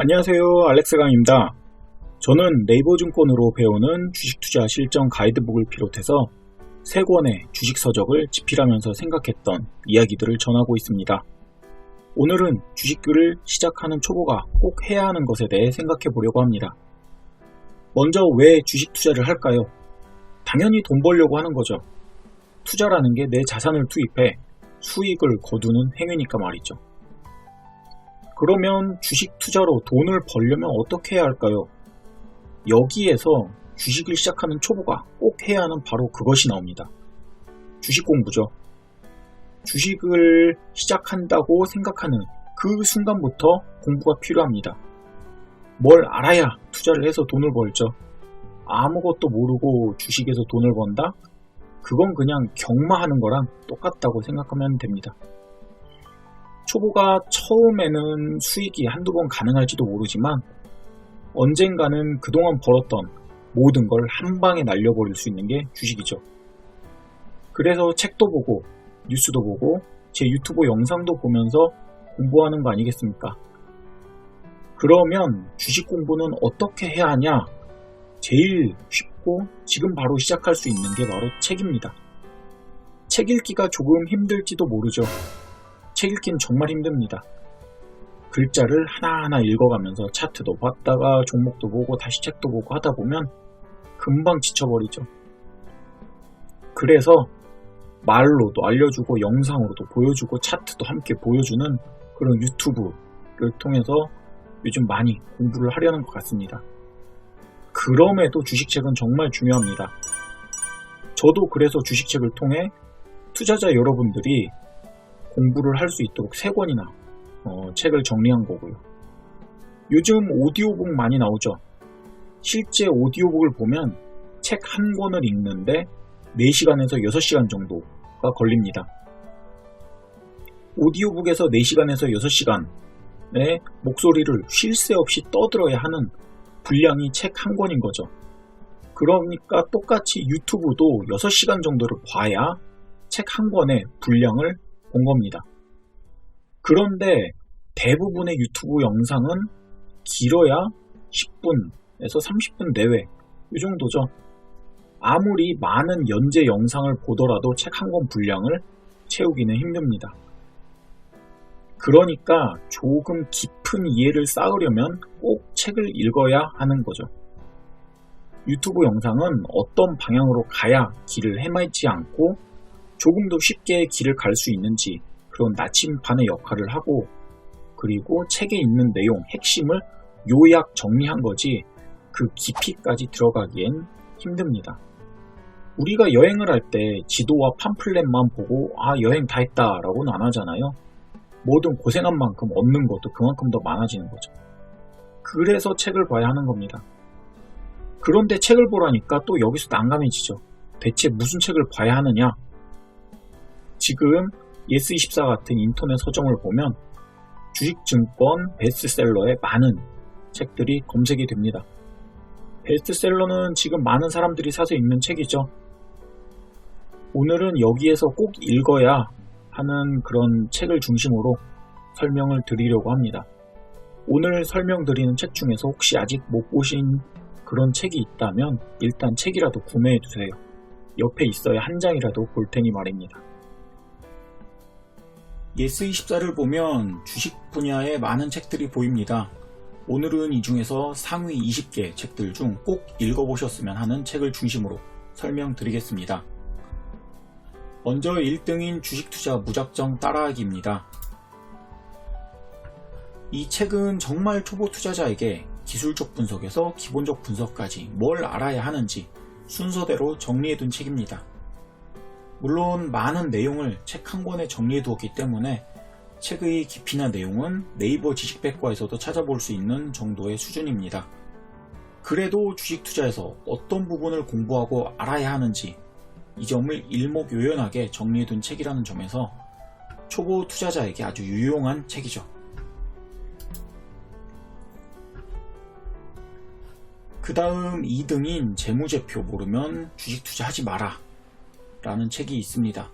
안녕하세요, 알렉스 강입니다. 저는 네이버증권으로 배우는 주식투자 실전 가이드북을 비롯해서 3권의 주식서적을 집필하면서 생각했던 이야기들을 전하고 있습니다. 오늘은 주식을 시작하는 초보가 꼭 해야 하는 것에 대해 생각해 보려고 합니다. 먼저 왜 주식 투자를 할까요? 당연히 돈 벌려고 하는 거죠. 투자라는 게 내 자산을 투입해 수익을 거두는 행위니까 말이죠. 그러면 주식 투자로 돈을 벌려면 어떻게 해야 할까요? 여기에서 주식을 시작하는 초보가 꼭 해야 하는 바로 그것이 나옵니다. 주식 공부죠. 주식을 시작한다고 생각하는 그 순간부터 공부가 필요합니다. 뭘 알아야 투자를 해서 돈을 벌죠. 아무것도 모르고 주식에서 돈을 번다? 그건 그냥 경마하는 거랑 똑같다고 생각하면 됩니다. 초보가 처음에는 수익이 한두 번 가능할지도 모르지만 언젠가는 그동안 벌었던 모든 걸 한 방에 날려버릴 수 있는 게 주식이죠. 그래서 책도 보고 뉴스도 보고 제 유튜브 영상도 보면서 공부하는 거 아니겠습니까? 그러면 주식 공부는 어떻게 해야 하냐? 제일 쉽고 지금 바로 시작할 수 있는 게 바로 책입니다. 책 읽기가 조금 힘들지도 모르죠. 책 읽기는 정말 힘듭니다. 글자를 하나하나 읽어가면서 차트도 봤다가 종목도 보고 다시 책도 보고 하다 보면 금방 지쳐버리죠. 그래서 말로도 알려주고 영상으로도 보여주고 차트도 함께 보여주는 그런 유튜브를 통해서 요즘 많이 공부를 하려는 것 같습니다. 그럼에도 주식책은 정말 중요합니다. 저도 그래서 주식책을 통해 투자자 여러분들이 공부를 할 수 있도록 3권이나 책을 정리한 거고요. 요즘 오디오북 많이 나오죠. 실제 오디오북을 보면 책 한 권을 읽는데 4시간에서 6시간 정도가 걸립니다. 오디오북에서 4시간에서 6시간의 목소리를 쉴 새 없이 떠들어야 하는 분량이 책 한 권인 거죠. 그러니까 똑같이 유튜브도 6시간 정도를 봐야 책 한 권의 분량을 본 겁니다. 그런데 대부분의 유튜브 영상은 길어야 10분에서 30분 내외 이 정도죠. 아무리 많은 연재 영상을 보더라도 책 한 권 분량을 채우기는 힘듭니다. 그러니까 조금 깊은 이해를 쌓으려면 꼭 책을 읽어야 하는 거죠. 유튜브 영상은 어떤 방향으로 가야 길을 헤매지 않고 조금 더 쉽게 길을 갈 수 있는지 그런 나침반의 역할을 하고, 그리고 책에 있는 내용, 핵심을 요약 정리한 거지 그 깊이까지 들어가기엔 힘듭니다. 우리가 여행을 할 때 지도와 팜플렛만 보고 여행 다 했다 라고는 안 하잖아요. 뭐든 고생한 만큼 얻는 것도 그만큼 더 많아지는 거죠. 그래서 책을 봐야 하는 겁니다. 그런데 책을 보라니까 또 여기서 난감해지죠. 대체 무슨 책을 봐야 하느냐? 지금 예스24 같은 인터넷 서점을 보면 주식증권 베스트셀러에 많은 책들이 검색이 됩니다. 베스트셀러는 지금 많은 사람들이 사서 읽는 책이죠. 오늘은 여기에서 꼭 읽어야 하는 그런 책을 중심으로 설명을 드리려고 합니다. 오늘 설명드리는 책 중에서 혹시 아직 못 보신 그런 책이 있다면 일단 책이라도 구매해 두세요. 옆에 있어야 한 장이라도 볼 테니 말입니다. 예스24를 보면 주식 분야에 많은 책들이 보입니다. 오늘은 이 중에서 상위 20개 책들 중 꼭 읽어보셨으면 하는 책을 중심으로 설명드리겠습니다. 먼저 1등인 주식투자 무작정 따라하기입니다. 이 책은 정말 초보 투자자에게 기술적 분석에서 기본적 분석까지 뭘 알아야 하는지 순서대로 정리해둔 책입니다. 물론 많은 내용을 책 한 권에 정리해 두었기 때문에 책의 깊이나 내용은 네이버 지식백과에서도 찾아볼 수 있는 정도의 수준입니다. 그래도 주식 투자에서 어떤 부분을 공부하고 알아야 하는지 이 점을 일목요연하게 정리해 둔 책이라는 점에서 초보 투자자에게 아주 유용한 책이죠. 그 다음 2등인 재무제표 모르면 주식 투자하지 마라 라는 책이 있습니다.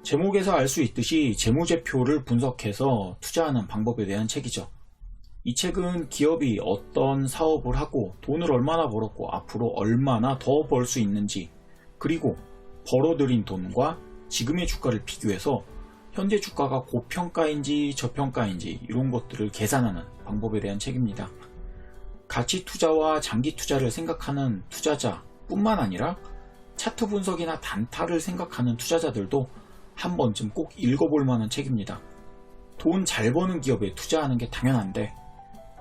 제목에서 알 수 있듯이 재무제표를 분석해서 투자하는 방법에 대한 책이죠. 이 책은 기업이 어떤 사업을 하고 돈을 얼마나 벌었고 앞으로 얼마나 더 벌 수 있는지, 그리고 벌어들인 돈과 지금의 주가를 비교해서 현재 주가가 고평가인지 저평가인지 이런 것들을 계산하는 방법에 대한 책입니다. 가치 투자와 장기 투자를 생각하는 투자자 뿐만 아니라 차트 분석이나 단타를 생각하는 투자자들도 한 번쯤 꼭 읽어볼 만한 책입니다. 돈 잘 버는 기업에 투자하는 게 당연한데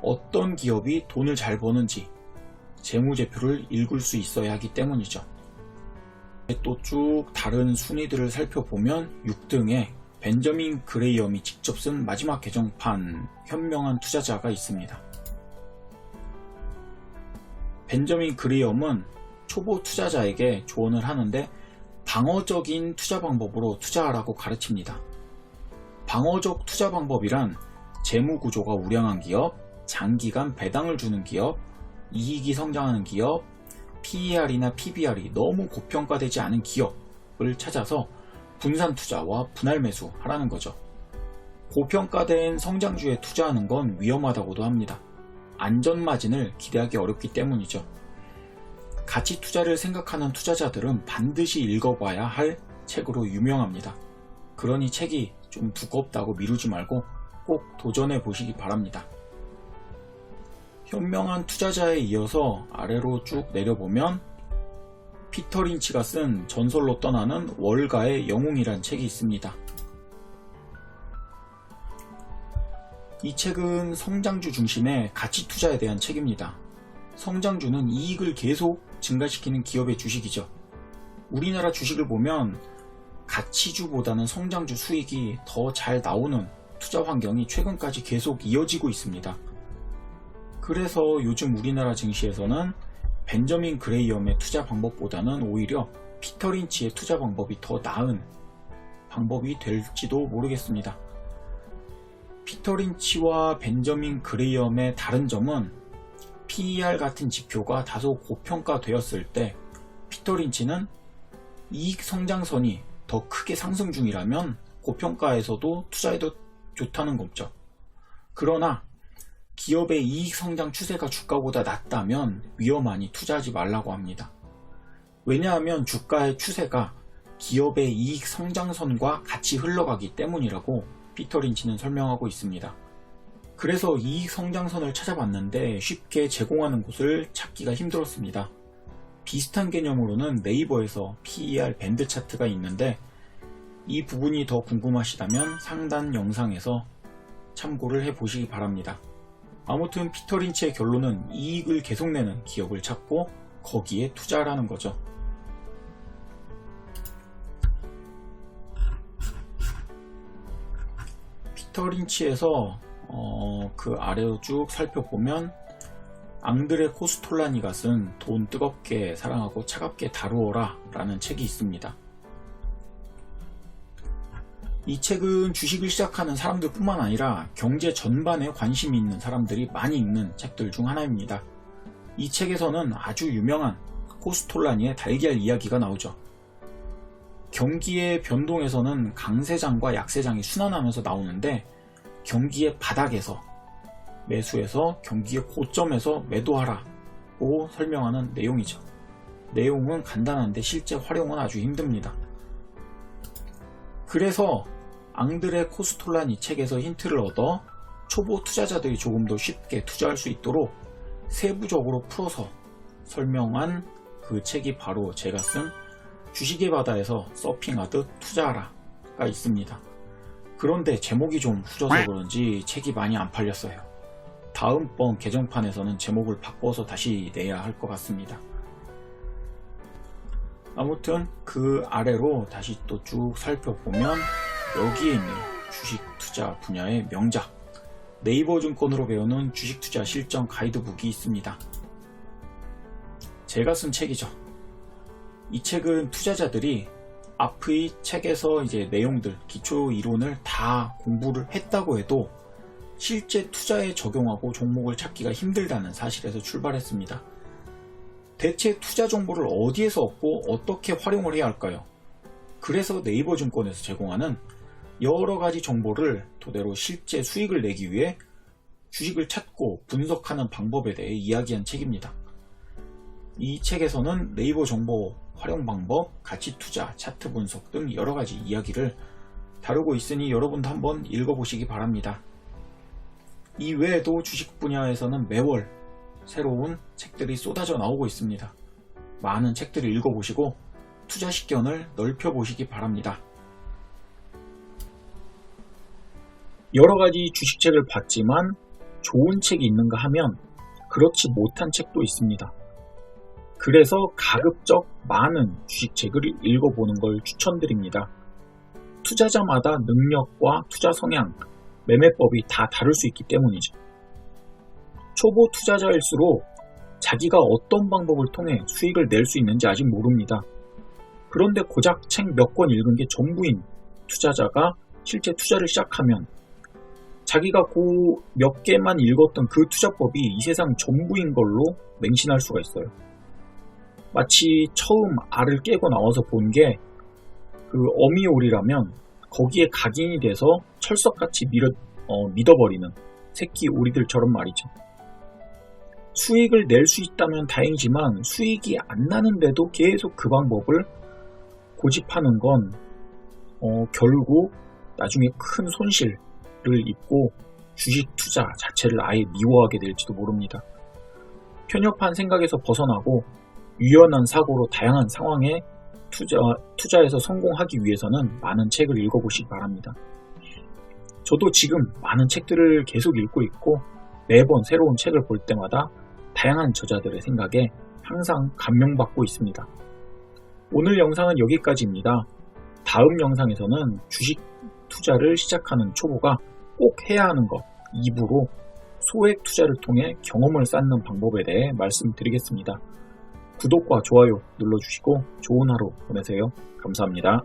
어떤 기업이 돈을 잘 버는지 재무제표를 읽을 수 있어야 하기 때문이죠. 또 쭉 다른 순위들을 살펴보면 6등에 벤저민 그레이엄이 직접 쓴 마지막 개정판 현명한 투자자가 있습니다. 벤저민 그레이엄은 초보 투자자에게 조언을 하는데 방어적인 투자 방법으로 투자하라고 가르칩니다. 방어적 투자 방법이란 재무 구조가 우량한 기업, 장기간 배당을 주는 기업, 이익이 성장하는 기업, PER이나 PBR이 너무 고평가되지 않은 기업을 찾아서 분산 투자와 분할 매수 하라는 거죠. 고평가된 성장주에 투자하는 건 위험하다고도 합니다. 안전 마진을 기대하기 어렵기 때문이죠. 가치 투자를 생각하는 투자자들은 반드시 읽어봐야 할 책으로 유명합니다. 그러니 책이 좀 두껍다고 미루지 말고 꼭 도전해 보시기 바랍니다. 현명한 투자자에 이어서 아래로 쭉 내려보면 피터 린치가 쓴 전설로 떠나는 월가의 영웅이란 책이 있습니다. 이 책은 성장주 중심의 가치 투자에 대한 책입니다. 성장주는 이익을 계속 증가시키는 기업의 주식이죠. 우리나라 주식을 보면 가치주보다는 성장주 수익이 더 잘 나오는 투자 환경이 최근까지 계속 이어지고 있습니다. 그래서 요즘 우리나라 증시에서는 벤저민 그레이엄의 투자 방법보다는 오히려 피터 린치의 투자 방법이 더 나은 방법이 될지도 모르겠습니다. 피터 린치와 벤저민 그레이엄의 다른 점은 PER 같은 지표가 다소 고평가되었을 때 피터 린치는 이익 성장선이 더 크게 상승 중이라면 고평가에서도 투자해도 좋다는 거죠. 그러나 기업의 이익 성장 추세가 주가보다 낮다면 위험하니 투자하지 말라고 합니다. 왜냐하면 주가의 추세가 기업의 이익 성장선과 같이 흘러가기 때문이라고 피터 린치는 설명하고 있습니다. 그래서 이익 성장선을 찾아봤는데 쉽게 제공하는 곳을 찾기가 힘들었습니다. 비슷한 개념으로는 네이버에서 PER 밴드 차트가 있는데 이 부분이 더 궁금하시다면 상단 영상에서 참고를 해보시기 바랍니다. 아무튼 피터 린치의 결론은 이익을 계속 내는 기업을 찾고 거기에 투자하라는 거죠. 피터 린치에서 그 아래로 쭉 살펴보면 앙드레 코스톨라니가 쓴 돈 뜨겁게 사랑하고 차갑게 다루어라 라는 책이 있습니다. 이 책은 주식을 시작하는 사람들 뿐만 아니라 경제 전반에 관심이 있는 사람들이 많이 읽는 책들 중 하나입니다. 이 책에서는 아주 유명한 코스톨라니의 달걀 이야기가 나오죠. 경기의 변동에서는 강세장과 약세장이 순환하면서 나오는데 경기의 바닥에서 매수해서 경기의 고점에서 매도하라고 설명하는 내용이죠. 내용은 간단한데 실제 활용은 아주 힘듭니다. 그래서 앙드레 코스톨라니 책에서 힌트를 얻어 초보 투자자들이 조금 더 쉽게 투자할 수 있도록 세부적으로 풀어서 설명한 그 책이 바로 제가 쓴 주식의 바다에서 서핑하듯 투자하라가 있습니다. 그런데 제목이 좀 후져서 그런지 책이 많이 안 팔렸어요. 다음번 개정판에서는 제목을 바꿔서 다시 내야 할 것 같습니다. 아무튼 그 아래로 다시 또 쭉 살펴보면 여기에 있는 주식 투자 분야의 명작 네이버 증권으로 배우는 주식 투자 실전 가이드북이 있습니다. 제가 쓴 책이죠. 이 책은 투자자들이 앞의 책에서 이제 내용들, 기초 이론을 다 공부를 했다고 해도 실제 투자에 적용하고 종목을 찾기가 힘들다는 사실에서 출발했습니다. 대체 투자 정보를 어디에서 얻고 어떻게 활용을 해야 할까요? 그래서 네이버 증권에서 제공하는 여러 가지 정보를 토대로 실제 수익을 내기 위해 주식을 찾고 분석하는 방법에 대해 이야기한 책입니다. 이 책에서는 네이버 정보 활용 방법, 가치 투자, 차트 분석 등 여러가지 이야기를 다루고 있으니 여러분도 한번 읽어보시기 바랍니다. 이 외에도 주식 분야에서는 매월 새로운 책들이 쏟아져 나오고 있습니다. 많은 책들을 읽어보시고 투자 식견을 넓혀보시기 바랍니다. 여러가지 주식책을 봤지만 좋은 책이 있는가 하면 그렇지 못한 책도 있습니다. 그래서 가급적 많은 주식책을 읽어보는 걸 추천드립니다. 투자자마다 능력과 투자 성향, 매매법이 다 다를 수 있기 때문이죠. 초보 투자자일수록 자기가 어떤 방법을 통해 수익을 낼 수 있는지 아직 모릅니다. 그런데 고작 책 몇 권 읽은 게 전부인 투자자가 실제 투자를 시작하면 자기가 그 몇 개만 읽었던 그 투자법이 이 세상 전부인 걸로 맹신할 수가 있어요. 마치 처음 알을 깨고 나와서 본 게 그 어미오리라면 거기에 각인이 돼서 철석같이 믿어버리는 새끼 오리들처럼 말이죠. 수익을 낼 수 있다면 다행이지만 수익이 안 나는데도 계속 그 방법을 고집하는 건 결국 나중에 큰 손실을 입고 주식 투자 자체를 아예 미워하게 될지도 모릅니다. 편협한 생각에서 벗어나고 유연한 사고로 다양한 상황에 투자에서 성공하기 위해서는 많은 책을 읽어보시기 바랍니다. 저도 지금 많은 책들을 계속 읽고 있고 매번 새로운 책을 볼 때마다 다양한 저자들의 생각에 항상 감명받고 있습니다. 오늘 영상은 여기까지입니다. 다음 영상에서는 주식 투자를 시작하는 초보가 꼭 해야 하는 것 2부로 소액 투자를 통해 경험을 쌓는 방법에 대해 말씀드리겠습니다. 구독과 좋아요 눌러주시고 좋은 하루 보내세요. 감사합니다.